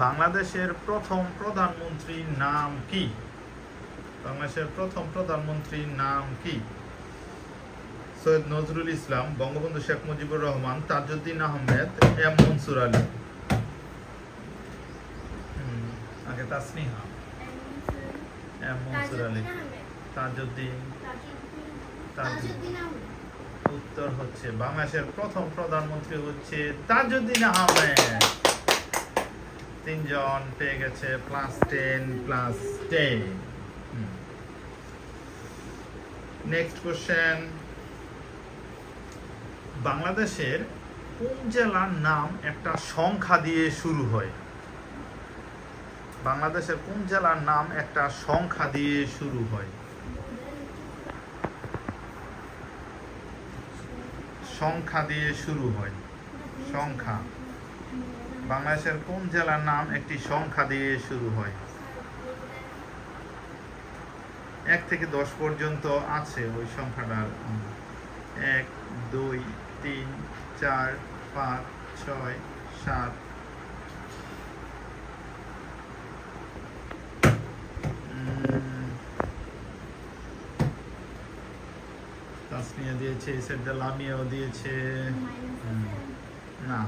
বাংলাদেশের প্রথম প্রধানমন্ত্রীর নাম কি? বাংলাদেশের প্রথম প্রধানমন্ত্রীর নাম কি? সৈয়দ নজরুল ইসলাম, বঙ্গবন্ধু শেখ মুজিবুর রহমান, তাজউদ্দিন আহমেদ, এম মনসুর আলী। আগে তাসনিহা। এম মনসুর আলী, তাজউদ্দিন। উত্তর হচ্ছে বাংলাদেশের প্রথম প্রধানমন্ত্রী হচ্ছে তাজউদ্দিন আহমেদ। 3 জন পেয়ে গেছে +10 নেক্সট কোশ্চেন, বাংলাদেশের কোন জেলার নাম একটা সংখ্যা দিয়ে শুরু হয়? বাংলাদেশের কোন জেলার নাম একটা সংখ্যা দিয়ে শুরু হয়? সংখ্যা দিয়ে শুরু হয়, সংখ্যা। বাংলাদেশের কোন জেলার নাম একটি সংখ্যা দিয়ে শুরু হয়? 1 থেকে 10 পর্যন্ত আছে ওই সংখ্যাটার। 1, 2, 3, 4, 5, 6, 7। তাসমিয়া দিয়েছে, সেটা লামিয়াও দিয়েছে। না,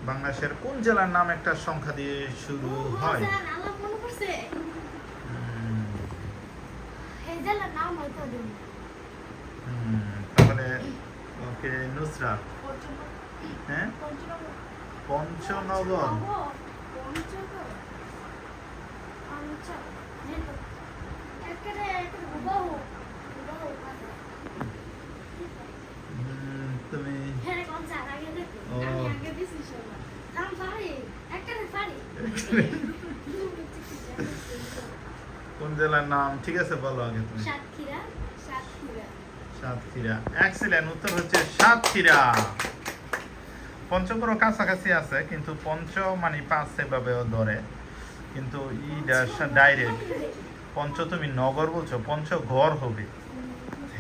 বাংলাদেশের কোন জেলার নাম একটা সংখ্যা দিয়ে শুরু হয়? তাহলে ওকে, নুসরাত। হ্যাঁ, পঞ্চনগর। তুমি কোন জেলার নাম? ঠিক আছে, বলো আগে তুমি। সাতক্ষীরা। এক্সিলেন্ট, উত্তর হচ্ছে সাতক্ষীরা। পঞ্চগড় কাছাকাছি আছে, কিন্তু পঞ্চ মানে 5 সেভাবেও ধরে, কিন্তু ডাইরেক্ট পঞ্চ তুমি নগর বলছো, পঞ্চগড় হবে।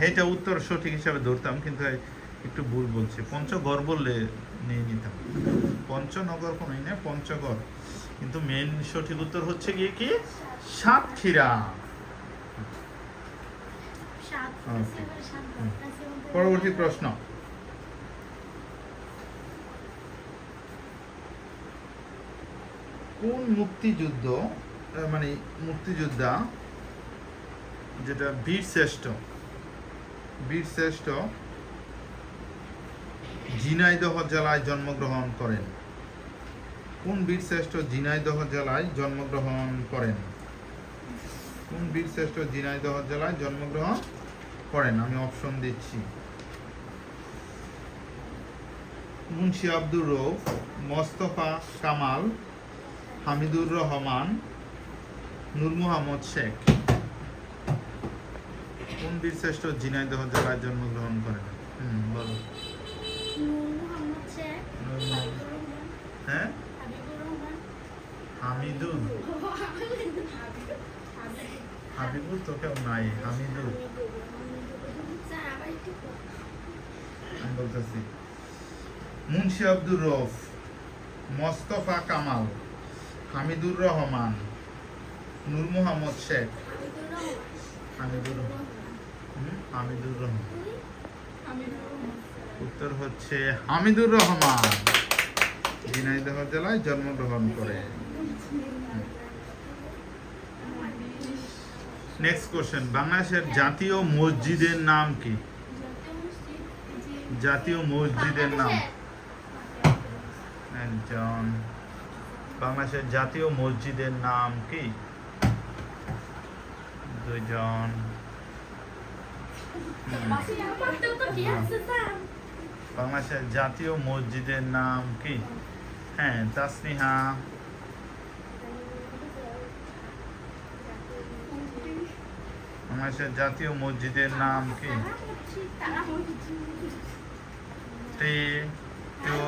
এইটা উত্তর সঠিক হিসাবে ধরতাম, কিন্তু একটু ভুল বলছে। পঞ্চগড় বললে নিয়ে নিতাম, পঞ্চনগর কোনোই না, পঞ্চগড়। কিন্তু মেন সঠিক উত্তর হচ্ছে গিয়ে কি সাতক্ষীরা। পরবর্তী প্রশ্ন, কোন মুক্তিযোদ্ধা যেটা বীরশ্রেষ্ঠ ঝিনাইদহ জেলায় জন্মগ্রহণ করেন? কোন বীরশ্রেষ্ঠ ঝিনাইদহ জেলায় জন্মগ্রহণ করেন? কোন বীরশ্রেষ্ঠ ঝিনাইদহ জেলায় জন্মগ্রহণ করেন? আমি অপশন দিচ্ছি। মুন্সি আব্দুর রউফ, মোস্তফা কামাল, হামিদুর রহমান, নূর মোহাম্মদ শেখ। কোন বীরশ্রেষ্ঠ ঝিনাইদহ জেলায় জন্মগ্রহণ করেন? বলো। হ্যাঁ, হাবিবুর তো কেউ নাই, হামিদুর। আমি বলতেছি মুন্সি আব্দুর রউফ, মোস্তফা কামাল, হামিদুর রহমান, নূর মোহাম্মদ শেখ। হামিদুর রহমান। উত্তর হচ্ছে হামিদুর রহমান, ঝিনাইদহ জেলায় জন্মগ্রহণ করে। নেক্সট কোশ্চেন, বাংলাদেশের জাতীয় মসজিদের নাম কি? জাতীয় মসজিদের নাম। একজন। বাংলাদেশের জাতীয় মসজিদের নাম কি? 2 জন। বাংলাদেশের জাতীয় মসজিদের নাম কি? হ্যাঁ, তাসনিহা। বাংলাদেশের জাতীয় মসজিদের নাম কি? 3, 2,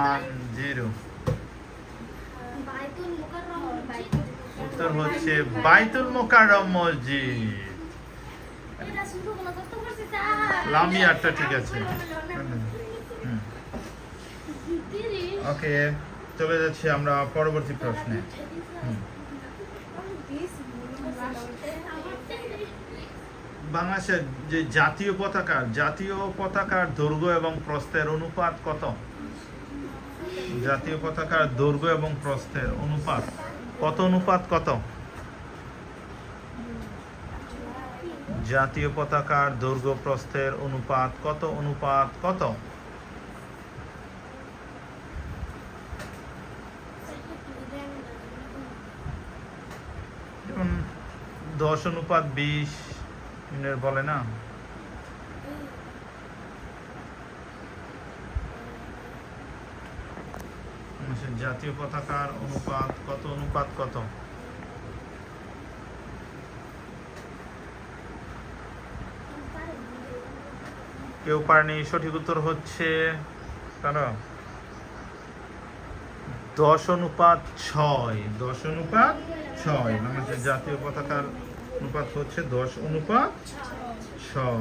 1, 0। উত্তর হচ্ছে বাইতুল মোকাররম মসজিদ। লামিয়ারটা ঠিক আছে। ওকে, চলে যাচ্ছি আমরা পরবর্তী প্রশ্নে। বাংলাদেশের যে জাতীয় পতাকার দৈর্ঘ্য এবং প্রস্থের অনুপাত কত? জাতীয় পতাকার দৈর্ঘ্য এবং প্রস্থের অনুপাত কত? জাতীয় পতাকার দৈর্ঘ্য প্রস্থের অনুপাত কত? যেমন 10:20 মিনিট বলে না? জাতীয় পতাকার অনুপাত কত? কেউ পারেনি, সঠিক উত্তর হচ্ছে কারো 10:6। 10:6 আমাদের জাতীয় পতাকার অনুপাত হচ্ছে 10:6।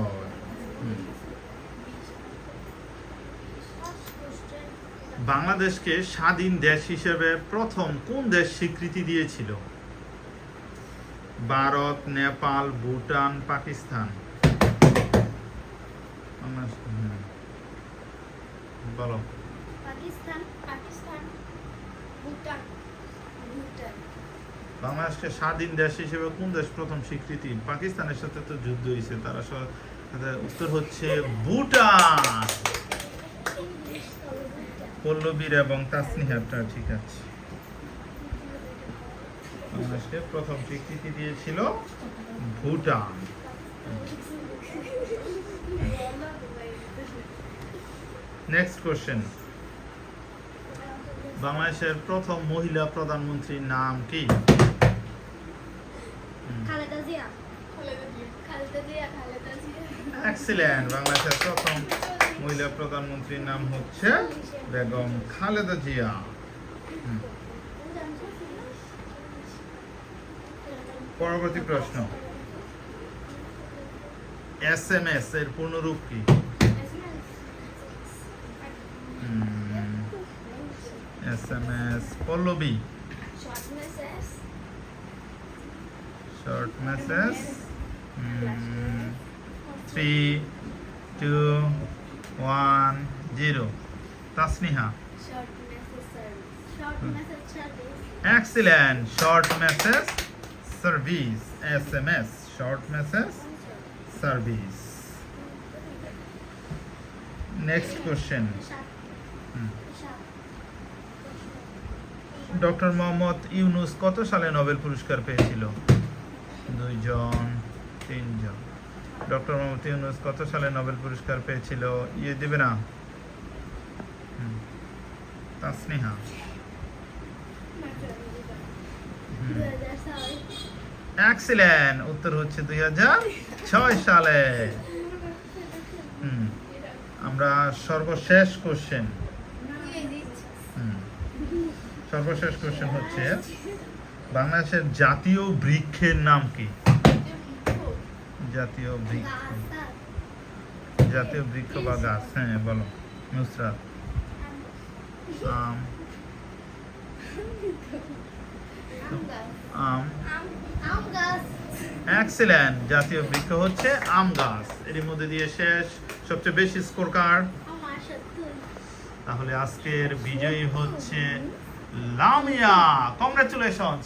বাংলাদেশকে স্বাধীন দেশ হিসেবে প্রথম কোন দেশ স্বীকৃতি দিয়েছিল? ভারত, নেপাল, ভুটান, পাকিস্তান? বলো। বাংলাদেশকে স্বাধীন দেশ হিসেবে কোন দেশ প্রথম স্বীকৃতি? পাকিস্তানের সাথে তো যুদ্ধ হয়েছে, তারা উত্তর হচ্ছে ভুটান। পল্লবীর এবং তাসনিহাটা ঠিক আছে। বাংলাদেশকে প্রথম স্বীকৃতি দিয়েছিল ভুটান। Next question. বাংলাদেশের প্রথম মহিলা প্রধানমন্ত্রীর নাম কি? এক্সিলেন্ট। বাংলাদেশের প্রথম মহিলা প্রধানমন্ত্রীর নাম হচ্ছে বেগম খালেদা জিয়া। পরবর্তী প্রশ্ন। SMS এর পূর্ণরূপ কি? SMS Pallavi. Short message. 3, 2, 1, 0। Tasniha. Excellent. Short message service. SMS. Short message service. Next question. Doctor Mohammad Yunus কত সালে নোবেল পুরস্কার পেয়েছিল? 2 জন, 3 জন। ডক্টর মোহাম্মদ ইউনুস কত সালে নোবেল পুরস্কার পেয়েছিল? দিবে না? তাসনিহা। এক্সিলেন্ট। উত্তর হচ্ছে 2006 সালে। আমরা সর্বশেষ কোশ্চেন হচ্ছে বাংলাদেশের জাতীয় বৃক্ষের নাম কি? জাতীয় বৃক্ষ বা গাছ। হ্যাঁ বলো নুসরাত। আম। এক্সিলেন্ট। জাতীয় বৃক্ষ হচ্ছে আম গাছ। এর মধ্যে দিয়ে শেষ। সবচেয়ে বেশি স্কোর কার? তাহলে আজকের বিজয়ী হচ্ছে লামিয়া। কংগ্রাচুলেশনস।